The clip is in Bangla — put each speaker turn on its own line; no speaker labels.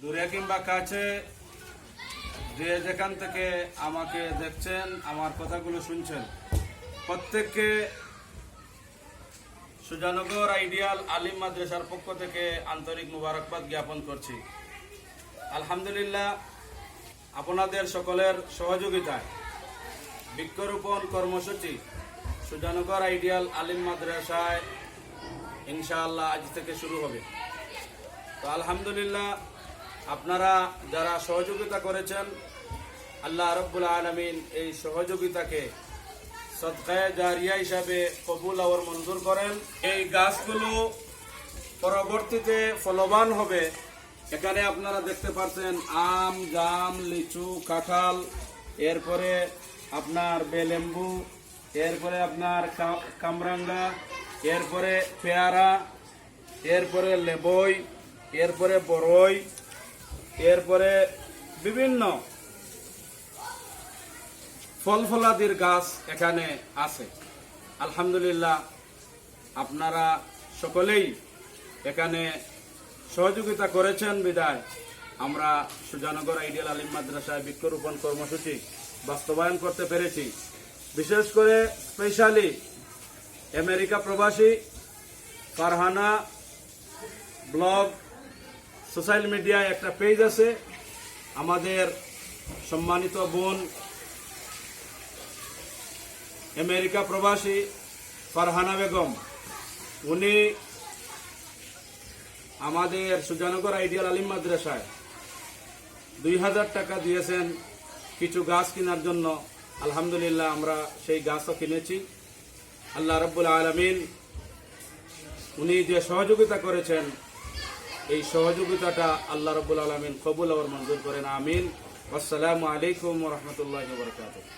দূরে কিংবা কাছে যে যেখান থেকে আমাকে দেখছেন, আমার কথাগুলো শুনছেন, প্রত্যেককে সুজানগর আইডিয়াল আলিম মাদ্রাসার পক্ষ থেকে আন্তরিক মুবারকবাদ জ্ঞাপন করছি। আলহামদুলিল্লাহ, আপনাদের সকলের সহযোগিতায় বৃক্ষরোপণ কর্মসূচি সুজানগর আইডিয়াল আলিম মাদ্রাসায় ইনশাআল্লাহ আজ থেকে শুরু হবে। তো আলহামদুলিল্লাহ, আপনারা যারা সহযোগিতা করেছেন, আল্লাহ রাব্বুল আলামিন এই সহযোগিতাকে সদকায়ে জারিয়া হিসাবে কবুল আর মঞ্জুর করেন। এই গাছগুলো পরবর্তীতে ফলবান হবে। এখানে আপনারা দেখতে পাচ্ছেন আম, জাম, লিচু, কাঁঠাল, এরপরে আপনার বেলেম্বু, এরপরে আপনার কামরাঙ্গা, এরপরে পেয়ারা, এরপরে লেবই, এরপরে বরই, এরপরে বিভিন্ন ফল ফলাদির গাছ এখানে আছে। আলহামদুলিল্লাহ, আপনারা সকলেই এখানে সহযোগিতা করেছেন বিদায় আমরা সুজানগর আইডিয়াল আলিম মাদ্রাসায় বৃক্ষরোপণ কর্মসূচি বাস্তবায়ন করতে পেরেছি। বিশেষ করে স্পেশালি আমেরিকা প্রবাসী ফারহানা ব্লগ সোশ্যাল মিডিয়ায় একটা পেজ আছে, আমাদের সম্মানিত বোন আমেরিকা প্রবাসী ফারহানা বেগম, উনি আমাদের সুজানগর আইডিয়াল আলিম মাদ্রাসায় 2000 টাকা দিয়েছেন কিছু গাছ কেনার জন্য। আলহামদুলিল্লাহ, আমরা সেই গাছও কিনেছি। আল্লাহ রাব্বুল আলামিন উনি যে সহযোগিতা করেছেন, এই সহযোগিতাটা আল্লাহ রাব্বুল আলামিন কবুল আর মঞ্জুর করেন। আমিন। আসসালামু আলাইকুম ওয়া রাহমাতুল্লাহি ওয়া বারাকাতুহু।